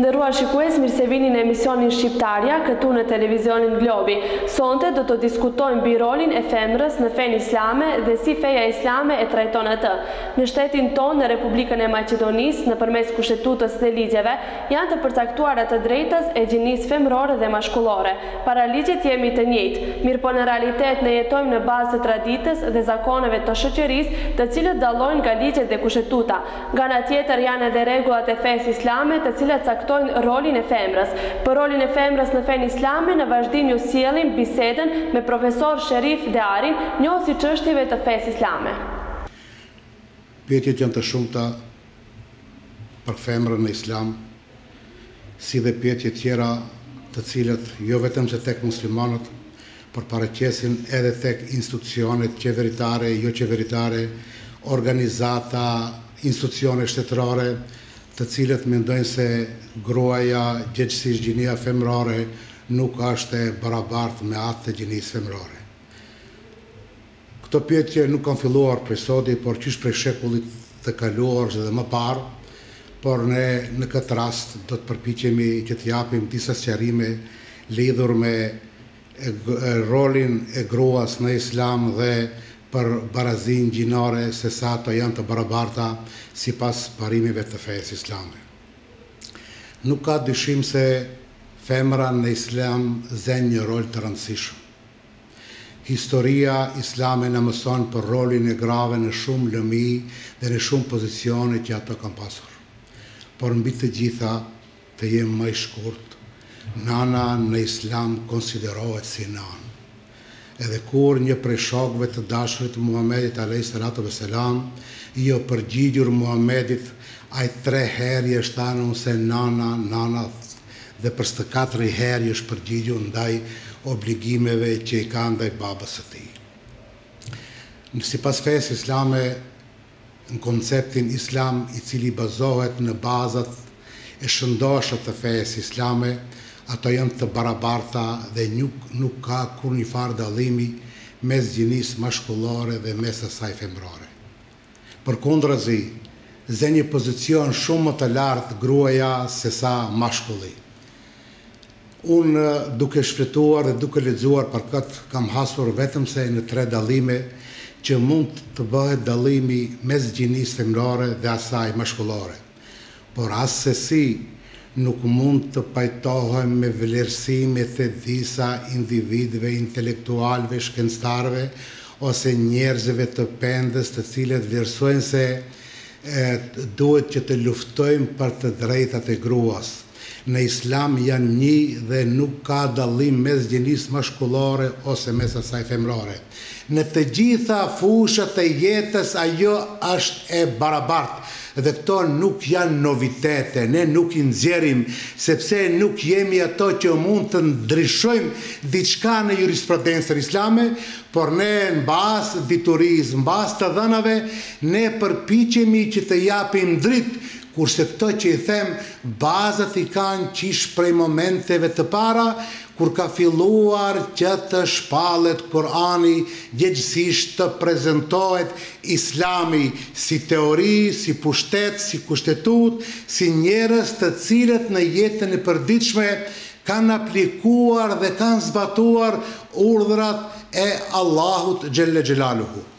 Të nderuar shikues, mirë se vini në emisionin Shqiptarja, këtu në televizionin Globi. Sonte do të diskutojmë mbi rolin e femrës në fenë islame dhe si feja islame e trajton atë. Në shtetin tonë, në Republikën e Maqedonisë, nëpërmes kushtetutës dhe ligjeve, janë të përcaktuara të drejtës e gjinisë femrore dhe mashkullore. Para ligjit jemi të njëjtë, mirëpo në realitet ne jetojmë në bazë të traditës dhe zakoneve të shoqërisë, të cilët dallojnë nga ligjet dhe kushtetuta. Nga ana tjetër janë edhe rregullat e fesë islame, të cilat caktojnë rolin e femrës. Për rolin e femrës në fenë islame, në vazhdim ju sjellim bisedën me profesor Sherif Dearin, njohës i çështjeve të fesë islame. Pyetjet janë të shumta për femrën në islam, si dhe pyetje tjera të cilët jo vetëm se tek muslimanët, por paraqesin edhe tek institucionet qeveritare, jo qeveritare, organizata, institucione shtetërore, të cilët mendojnë se gruaja, gjithsesi gjinia femrore, nuk është e barabartë me atë të gjinisë femrore. Këto pyetje nuk kanë filluar prej soti, por qysh prej shekullit të kaluar dhe më parë, por ne në këtë rast do të përpiqemi që të japim disa sqarime lidhur me rolin e gruas në islam dhe për barazin gjinore, se sa ato janë të barabarta sipas parimeve të fesë islame. Nuk ka dyshim se femra në islam zen një rol të rëndësishëm. Historia islame në mëson për rolin e grave në shumë lëmi dhe në shumë pozicione që ato kanë pasur. Por mbi të gjitha, të jem më i shkurt, nana në islam konsiderohet si nanë. Edhe kur një prej shokëve të dashurit Muhamedit a.s. i o përgjigjur Muhamedit, ai 3 herë i është thënë se nana, dhe për së 4 herë i është përgjigjur ndaj obligimeve që i ka ndaj babës së tij. Sipas fesë islame, në konceptin islam i cili bazohet në bazat e shëndoshë të fesë islame, ato janë të barabarta dhe nuk ka kur një farë dallimi mes gjinisë mashkullore dhe mes asaj femrore. Përkundrazi, zë një pozicion shumë më të lartë gruaja se sa mashkulli. Unë duke shfletuar dhe duke lexuar për këtë kam hasur vetëm se në 3 dallime që mund të bëhet dallimi mes gjinisë femrore dhe asaj mashkullore. Por asesi nuk mund të pajtohem me vlerësimet e disa individëve intelektualve, shkencëtarëve ose njerëzve të pendës të cilët vlerësojnë se duhet që të luftojmë për të drejtat e gruas. Në islam janë një dhe nuk ka dallim mes gjinisë mashkullore ose mes asaj femrore. Në të gjitha fushat e jetës ajo është e barabartë. Dhe këto nuk janë novitete, ne nuk i nxjerrim, sepse nuk jemi ato që mund të ndryshojmë diçka në jurisprudencën islame, por ne në bazë diturisë, në bazë të dhënave, ne përpiqemi që të japim dritë, kurse këto që i them, bazat i kanë qish prej momenteve të para, kur ka filluar që të shpallet Kurani, gjithësisht të prezentohet Islami si teori, si pushtet, si kushtetut, si njerëz të cilët në jetën e përditshme kanë aplikuar dhe kanë zbatuar urdhrat e Allahut xhelle xhelaluhu.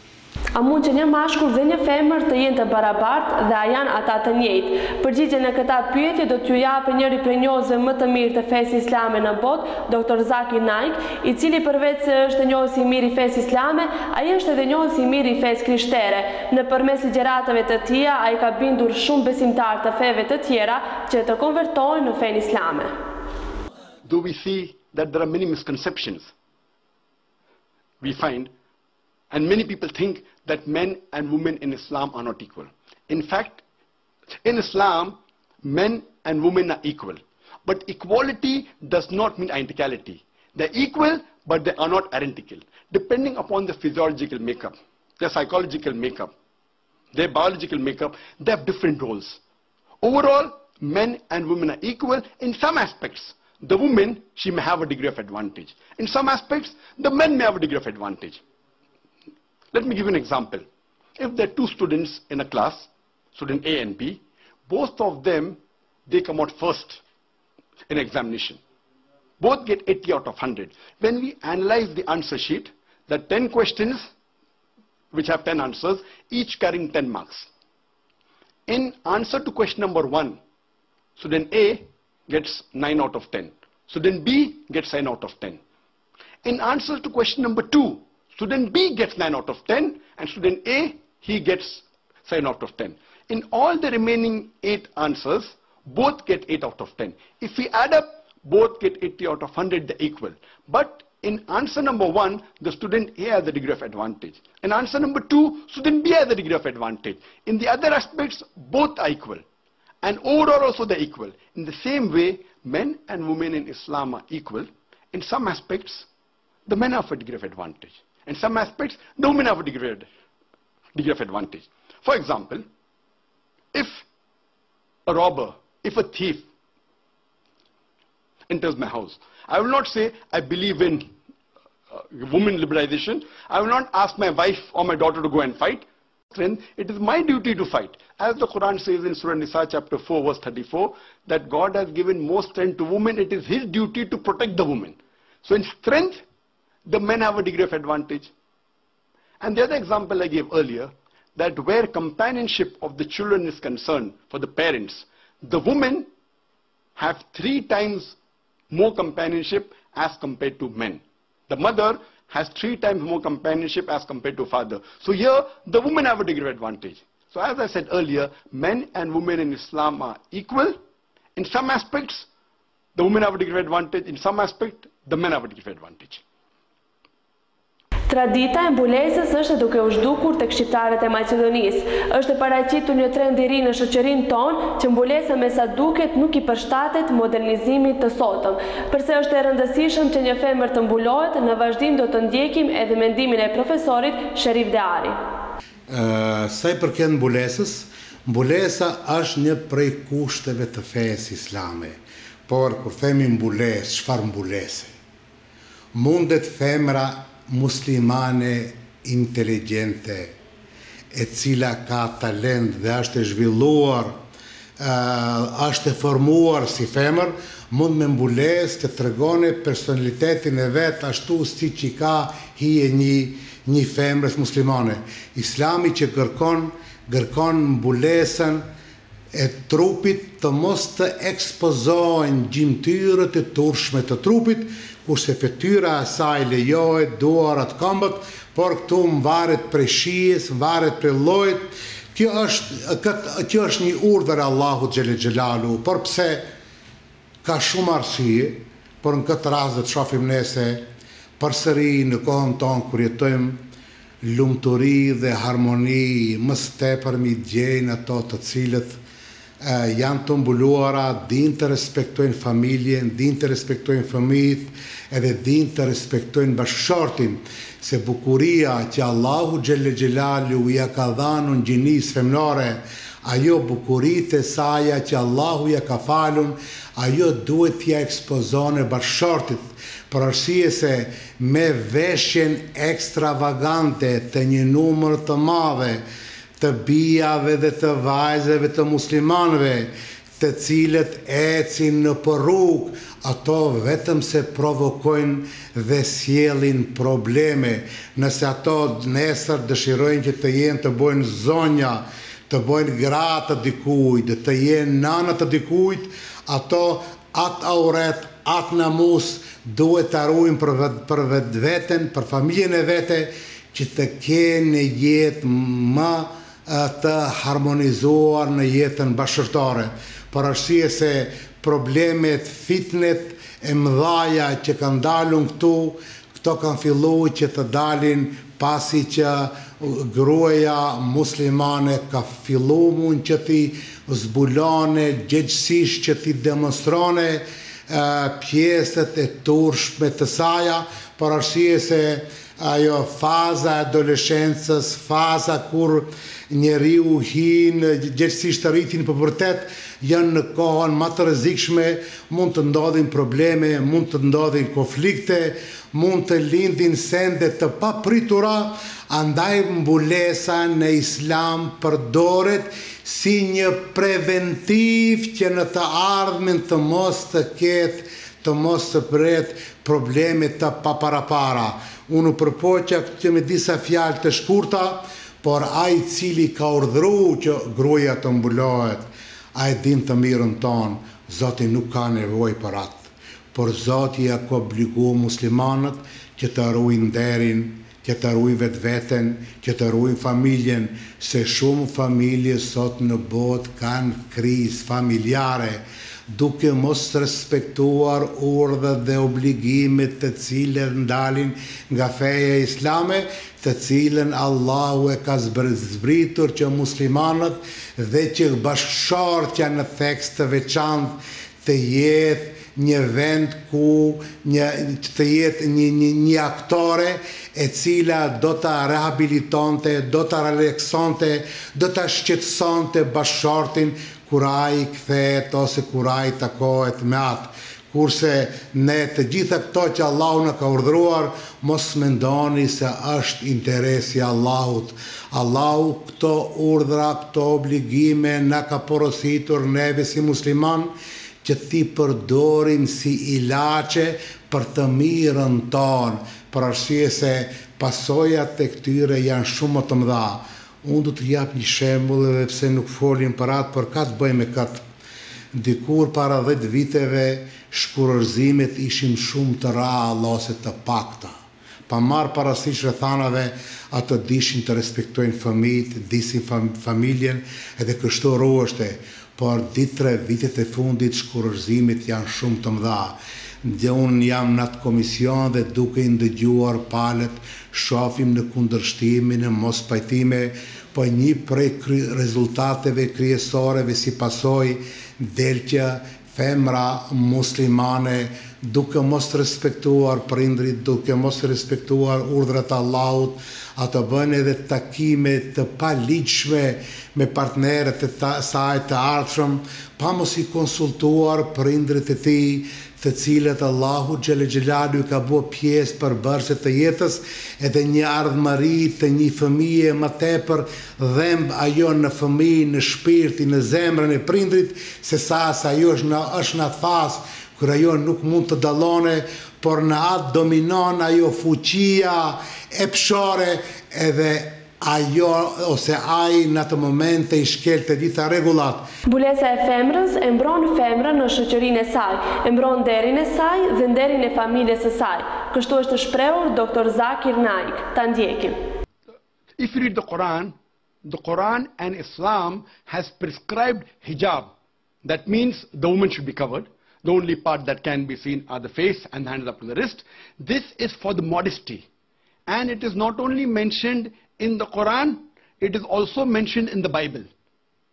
A mund që një mashkull dhe një femër të jenë të barabartë dhe a janë ata të njëjtë? Përgjigjen në këta pyetje do t'ju japë njëri prej njohësve më të mirë të fesë islame në botë, Dr. Zaki Naik, i cili përveç se është njohës i mirë i fesë islame, ai është edhe njohës i mirë i fesë krishtere. Nëpërmes ligjëratave të tija, ai ka bindur shumë besimtarë të feve të tjera që të konvertojnë në fenë islame. Do we see that there are many misconceptions we find, and many people think that men and women in Islam are not equal. In fact, in Islam, men and women are equal. But equality does not mean identicality. They're equal, but they are not identical. Depending upon the physiological makeup, their psychological makeup, their biological makeup, they have different roles. Overall, men and women are equal in some aspects. The woman, she may have a degree of advantage. In some aspects, the men may have a degree of advantage. Let me give you an example. If there are 2 students in a class, student A and B, both of them, they come out first in examination. Both get 80 out of 100. When we analyze the answer sheet, the 10 questions which have 10 answers, each carrying 10 marks. In answer to question number 1, student A gets 9 out of 10. Student B gets 9 out of 10. In answer to question number 2, student B gets 9 out of 10 and student A, he gets 7 out of 10. In all the remaining 8 answers, both get 8 out of 10. If we add up, both get 80 out of 100, they're equal. But in answer number 1, the student A has a degree of advantage. In answer number 2, student B has a degree of advantage. In the other aspects, both are equal. And overall also they're equal. In the same way, men and women in Islam are equal. In some aspects, the men have a degree of advantage. In some aspects, the women have a degree of advantage. For example, if a robber, if a thief enters my house, I will not say, I believe in women liberalization. I will not ask my wife or my daughter to go and fight. It is my duty to fight. As the Quran says in Surah Nisa chapter 4 verse 34, that God has given more strength to women. It is his duty to protect the women. So in strength, the men have a degree of advantage. And the other example I gave earlier, that where companionship of the children is concerned for the parents, the women have 3 times more companionship as compared to men. The mother has 3 times more companionship as compared to father. So here, the women have a degree of advantage. So as I said earlier, men and women in Islam are equal. In some aspects, the women have a degree of advantage. In some aspect, the men have a degree of advantage. Tradita e mbulesës është duke u zhdukur tek shqiptarët e Maqedonisë. Është e paraqitur një trend i ri në shoqërinë tonë që mbulesa me sa duket nuk I përshtatet modernizimit të sotëm. Përse është e rëndësishëm që një femër të mbulohet, në vazhdim do të ndjekim edhe mendimin e profesorit Sherif Deari. Sa I përket mbulesës, mbulesa është një prej kushteve të fesë islame. Por kur themi mbulesë, çfarë mbulese? Mundet femra muslimane inteligente, e cila ka talent dhe është e zhvilluar, është e formuar si femër, mund me mbulesë të tregone personalitetin e vetë ashtu si që ka hije një femrës muslimane. Islami që kërkon mbulesën e trupit të mos të ekspozohen gjymtyrët e turshme të trupit, kurse fetyra e saj lejohet, duarat, këmbët, por këtu varet prej shijes, varet prej llojit. Kjo është një urdhër Allahut xhelel xhelalu, por pse ka shumë arsye, por në këtë rast do të shohim nëse përsëri në kohën tonë kur jetojmë lumturi dhe harmoni më së tepër mi gjejnë ato të cilët janë të mbuluara, din të respektojnë familjen, din të respektojnë fëmijët, edhe din të respektojnë bashkëshortin, se bukuria që Allahu xhelel xhelalu ja ka dhënë në gjinisë femnore, ajo bukuritë e saj që Allahu ja ka falun, ajo duhet t'ja ekspozone bashkëshortit, për arsye se me veshjen ekstravagante të një numër të madhe të bijave dhe të vajzave të muslimanëve, të cilët ecin në rrugë, ato vetëm se provokojnë dhe sjellin probleme. Nëse ato nesër dëshirojnë që të jenë të bojnë zonja, të bojnë gratë të dikujt, të jenë nana të dikujt, ato atë auret, atë namus duhet të ruajnë për vetveten, për familjen e vete, që të kenë një jetë më të harmonizuar në jetën bashkërtore. Për arsye se problemet, fitnet e mëdhaja që kanë dalun këto kanë filluar që të dalin pasi që gruaja muslimane ka filluar mund që ti zbulone, gjithësisht që ti demonstrone pjesët e turshme të saja, për arsye se ajo faza e adoleshencës, faza kur njeriu hin gjithësisht të rritin në pubertet, janë në kohën më të rrezikshme, mund të ndodhin probleme, mund të ndodhin konflikte, mund të lindin sende të papritura, andaj mbulesa në Islam përdoret si një preventiv që në të ardhmen të mos të ketë, të mos të pret probleme të paparapara. Unë përpoqja këtë me disa fjalë të shkurta, por ai cili ka urdhëruar që gruaja të mbulohet, ai din të mirën tonë, Zoti nuk ka nevojë për atë, por Zoti ja ka obliguar muslimanët që të ruajnë nderin, që të ruajnë vetveten, që të ruajnë familjen, se shumë familje sot në botë kanë krizë familjare, duke mos respektuar urdhët dhe obligimet të cilët ndalin nga feja islame, të cilën Allahu e ka zbritur që muslimanët dhe që bashkëshortja në tekst të veçantë të jetë një vend ku të jetë një aktore e cila do të rehabilitonte, do të relaksonte, do të shqetësonte bashkëshortin kur ai kthehet ose kur ai takohet me atë. Kurse ne të gjitha këto që Allahu na ka urdhëruar, mos mendoni se është interesi Allahut. Allahu këto urdhra, këto obligime na ka porositur neve si musliman që ti përdorim si ilaçe për të mirën tonë, për arsye se pasojat e këtyre janë shumë më të mëdha. Unë du të jap një shembull edhe pse nuk folim për atë, por ka të bëjë me këtë. Dikur para 10 viteve shkurorëzimet ishin shumë të rrallë ose të pakta. Pa marrë parasysh rrethanave, ato dishin të respektojnë fëmijët, disin familjen edhe kështu ruheshte. Por 2-3 vitet e fundit shkurorëzimet janë shumë të mëdha. Dhe unë jam në atë komision dhe duke i ndëgjuar palët, shohim në kundërshtimin e mos pajtime, po një prej rezultateve kryesoreve si pasojë del që femra muslimane, duke mos respektuar prindrit, duke mos respektuar urdhrat e Allahut, ato bën edhe takime të paligjshme me partnerët e saj të ardhshëm, pa mos i konsultuar prindrit e tij, të cilët Allahu xhelle xhelalu ka bërë pjesë përbërëse të jetës, edhe një ardhmëri të një fëmije më tepër dhemb ajo në fëmijë, në shpirtin, në zemrën e prindrit, se sa ajo është në atë fazë kur ajo nuk mund të dallone, por në atë dominon ajo fuqia e pshore, edhe ajo ose ai në atë momente i shkel të gjitha rregullat. Mbulesa e femrës e mbron femrën në shoqërinë e saj, e mbron nderin e saj dhe nderin e familjes së saj. Kështu është shprehur Dr. Zakir Naik. Ta ndjekim. If you read the Quran and Islam has prescribed hijab. That means the woman should be covered. The only part that can be seen are the face and the hands up to the wrist. This is for the modesty. And it is not only mentioned in the Quran, it is also mentioned in the Bible.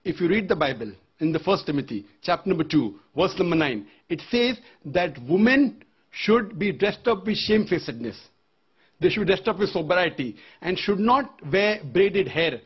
If you read the Bible, in the 1 Timothy, chapter number 2, verse number 9, it says that women should be dressed up with shamefacedness. They should be dressed up with sobriety and should not wear braided hair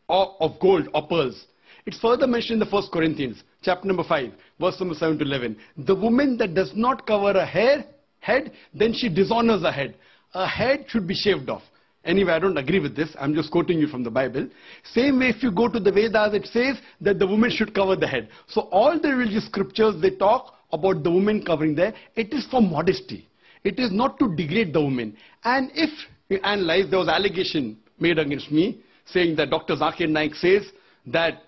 or of gold or pearls. It's further mentioned in the 1 Corinthians, chapter number 5, verse number 7 to 11. The woman that does not cover her head, then she dishonors her head. Her head should be shaved off. Anyway, I don't agree with this. I'm just quoting you from the Bible. Same way, if you go to the Vedas, it says that the woman should cover the head. So all the religious scriptures, they talk about the woman covering there. It is for modesty. It is not to degrade the woman. And if you analyze, there was allegation made against me, saying that Dr. Zakir Naik says that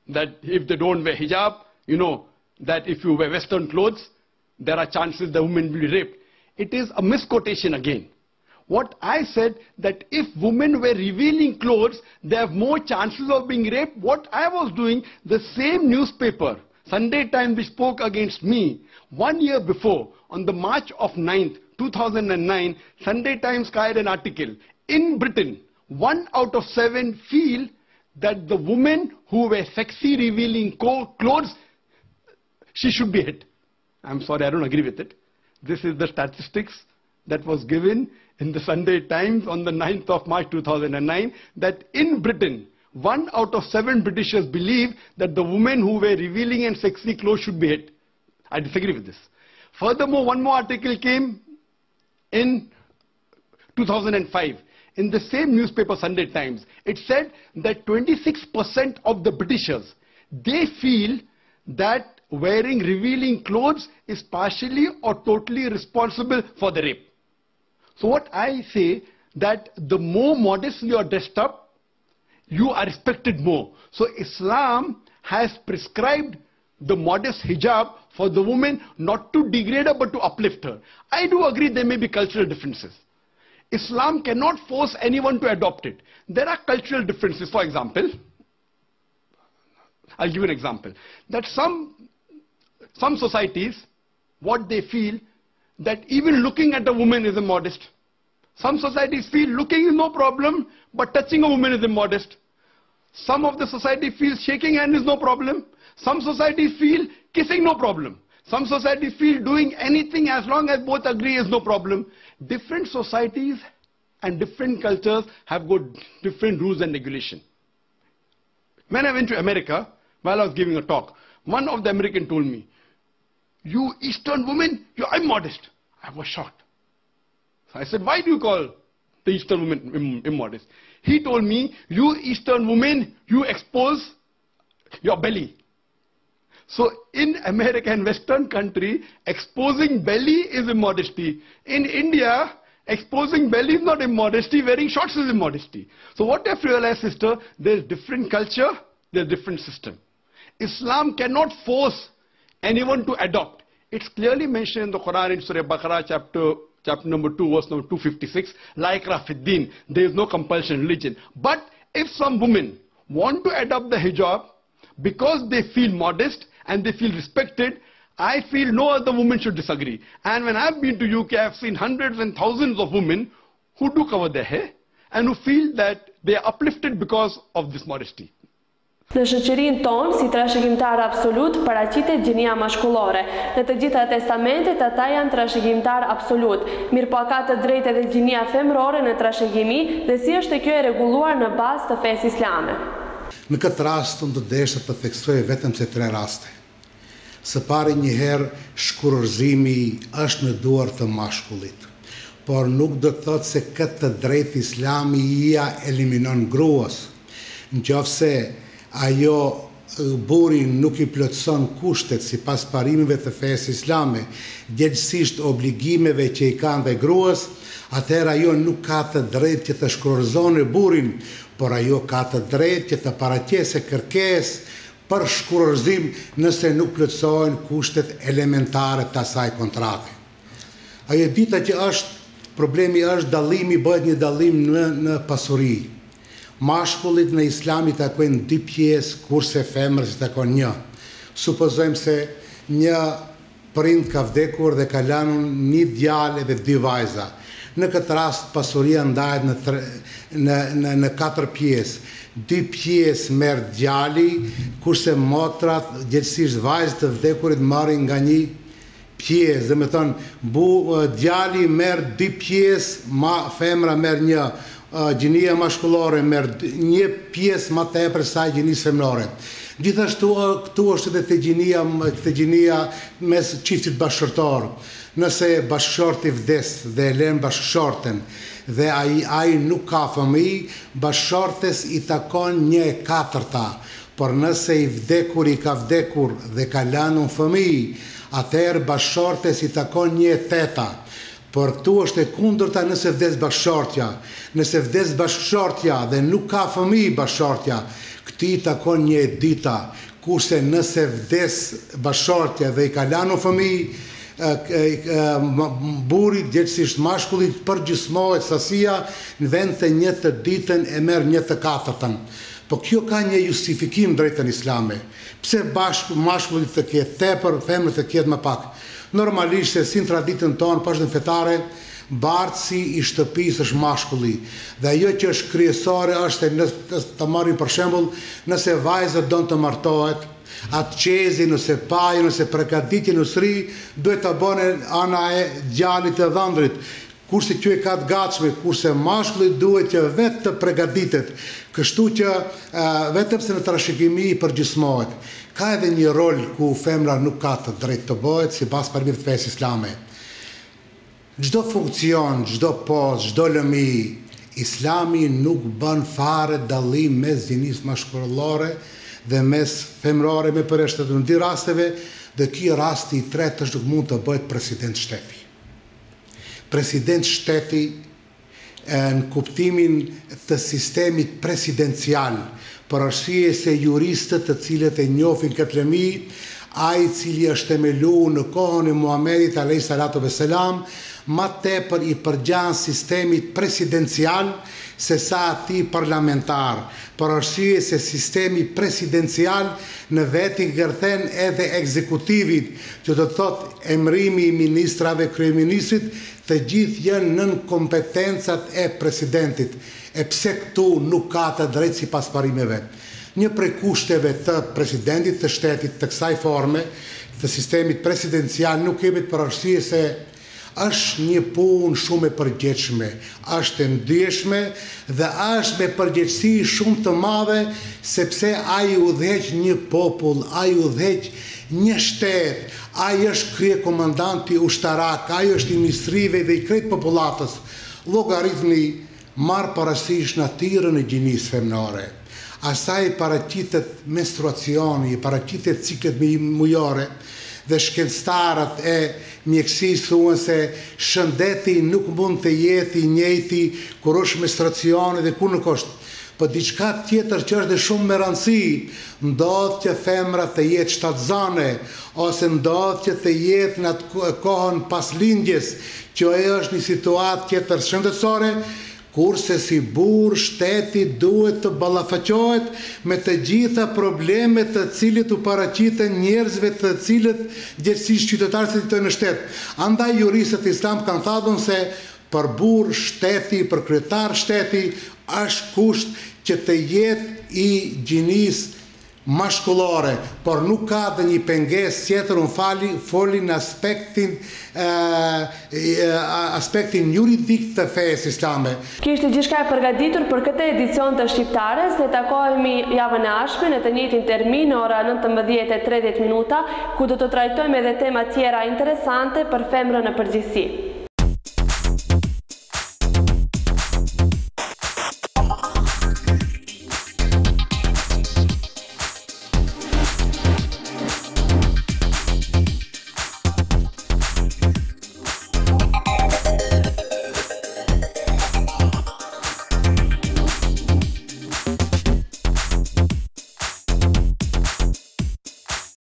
that if they don't wear hijab, you know, that if you wear Western clothes, there are chances the woman will be raped. It is a misquotation again. What I said, that if women were revealing clothes, they have more chances of being raped. What I was doing, the same newspaper, Sunday Times, which spoke against me 1 year before, on the March of 9th, 2009, Sunday Times carried an article. In Britain, 1 out of 7 feel that the women who wear sexy revealing clothes, she should be hit. I'm sorry, I don't agree with it. This is the statistics that was given in the Sunday Times on the 9th of March 2009, that in Britain, 1 out of 7 Britishers believe that the women who wear revealing and sexy clothes should be hit. I disagree with this. Furthermore, one more article came in 2005 in the same newspaper, Sunday Times. It said that 26% of the Britishers, they feel that wearing revealing clothes is partially or totally responsible for the rape. So what I say, that the more modest you are dressed up, you are respected more. So Islam has prescribed the modest hijab for the woman, not to degrade her but to uplift her. I do agree there may be cultural differences. Islam cannot force anyone to adopt it. There are cultural differences. For example, I'll give you an example. That some societies, what they feel, that even looking at a woman is immodest. Some societies feel looking is no problem, but touching a woman is immodest. Some of the society feels shaking hand is no problem. Some societies feel kissing no problem. Some societies feel doing anything as long as both agree is no problem. Different societies and different cultures have got different rules and regulations. When I went to America, while I was giving a talk, one of the Americans told me, "You Eastern women, you're immodest." I was shocked. So I said, "Why do you call the Eastern women immodest?" He told me, "You Eastern women, you expose your belly." So in America and Western country, exposing belly is immodesty. In India, exposing belly is not immodesty, wearing shorts is immodesty. So what you have to realize, sister, there's different culture, there's different system. Islam cannot force anyone to adopt. It's clearly mentioned in the Quran in Surah Baqarah chapter number 2, verse number 256, La ikraha fid din, there is no compulsion in religion. But if some women want to adopt the hijab because they feel modest and they feel respected, I feel no other woman should disagree. And when I've been to UK, I've seen hundreds and thousands of women who do cover their hair and who feel that they are uplifted because of this modesty. Në shoqërinë tonë, si trashëgimtar absolut, paraqitet gjinia mashkullore. Në të gjitha testamentet, ata janë trashëgimtar absolut. Mirëpo ka të drejtë edhe gjinia femrore në trashëgimi, dhe si është kjo e rregulluar në bazë të fesë islame. Në këtë rast, unë do desha të theksoj vetëm se 3 raste. Së pari njëherë, shkurërzimi është në duar të mashkullit. Por nuk do të thotë se këtë drejtë islami ia eliminon gruas. Nëse ajo burin nuk i plotëson kushtet si pas parimeve të fesë islame, gjithësisht obligimeve që i kanë dhe gruas, atëherë ajo nuk ka të drejtë që të shkurërzone burin, por ajo ka të drejtë që të paraqesë kërkesë për shkurërzim nëse nuk plotësohen kushtet elementare të asaj kontrate. Ajo dita që problemi është dallimi, bëhet një dallim në pasuri. Mashkullit në Islam i takojnë 2 pjesë, kurse femrës i takon 1. Supozojmë se një prind ka vdekur dhe ka lënë 1 djalë dhe 2 vajza. Në këtë rast pasuria ndahet në 4 pjesë. 2 pjesë merr djali, kurse motrat, gjithësisht vajzat të vdekurit marrin nga 1 pjesë. Dhe me thonë, djali merr 2 pjesë, femra merr 1. Gjinia mashkullore merr 1 pjesë më tepër se gjinisë femrore. Gjithashtu këtu është edhe këtë gjinia mes çiftit bashkëshortor. Nëse bashkëshorti vdes dhe e lën bashkëshorten dhe ai nuk ka fëmijë, bashkëshortes i takon 1/4. Por nëse i ka vdekur dhe ka lënë fëmijë, atëherë bashkëshortes i takon 1/8. Por këtu është e kundërta nëse vdes bashkëshortja. Nëse vdes bashkëshortja dhe nuk ka fëmijë bashkëshortja, këtij takon 1/2. Kurse nëse vdes bashkëshortja dhe i ka lënë fëmijë, burri, gjithësisht mashkulli, përgjysmohet sasia në vend të 1/2 e merr 1/4. Po kjo ka një justifikim drejtën islame. Pse mashkullit të ketë tepër, femrët të ketë më pak? Normalisht se si në traditën tonë, pashtë në fetare, bardhësi i shtëpisë është mashkulli. Dhe ajo që është kryesore është, të marrim për shembull, nëse vajza don të martohet, atë qezi, nëse paje, nëse prekaditje në sri, duhet të bëne ana e djalit të dhëndrit. kurse që e ka të gatshme, kurse mashkulli duhet që vetë të përgatitet, kështu që vetëm se në trashëgimi i përgjysmohet. Ka edhe një rol ku femra nuk ka të drejtë të bëhet sipas parimit të fesë islame. Çdo funksion, çdo postë, çdo lëmi, Islami nuk bën fare dallim mes gjinisë mashkullore dhe mes femrore me përreshtet në dy rasteve, dhe ky rasti i tretë është nuk mund të bëhet president shteti. President shteti në kuptimin të sistemit presidencial, për arsye se juristët të cilët e njohin këtë lëmi, ai i cili është themeluar në kohën e Muhamedit alayhis salatu vesselam, ma tepër i përgjan sistemit presidencial se sa ati parlamentar, për arsye se sistemi presidencial në vetin gërthen edhe ekzekutivit, që do të thot emrimi i ministrave, kryeministrit, të gjithë janë nën kompetencat e presidentit. E pse këtu nuk ka të drejtë sipas parimeve? Një prej kushteve të presidentit të shtetit të kësaj forme, të sistemit presidencial, nuk kemi për arsye se është një punë shumë e përgjegjshme, është e ndjeshme dhe është me përgjegjësi shumë të madhe, sepse ai udhëheq një popull, ai udhëheq një shtet, ai është kryekomandanti ushtarak, ai është i ministrive dhe i krejt popullatës. Llogaritmi marr parasysh natyrën e gjinisë femnore. Asaj paraqitet menstruacioni, paraqitet ciklet mujore, dhe shkencëtarët e mjekësisë thuan se shëndeti nuk mund të jetë i njëjti kur është menstruacioni dhe kur nuk është. Po diçka tjetër që është dhe shumë me rëndësi, ndodh që femra të jetë shtatzane, ose ndodh që të jetë në atë kohën pas lindjes, që ajo është një situatë tjetër shëndetësore, kurse si burr shteti duhet të ballafaqohet me të gjitha problemet të cilët u paraqiten njerëzve të cilët gjithësisht qytetarët që jetojnë në shtet. Andaj juristët islam kanë thënë se për burr shteti, për kryetar shteti, është kusht që të jetë i gjinisë mashkullore, por nuk ka dhe një pengesë tjetër, foli në aspektin juridik të fesë islame. Kishte gjithçka e përgatitur për këtë edicion të Shqiptares, dhe takohemi javën e ardhshme në të njëjtin termin ora 19:30 minuta, ku do të trajtojmë edhe tema tjera interesante për femrën në përgjithësi.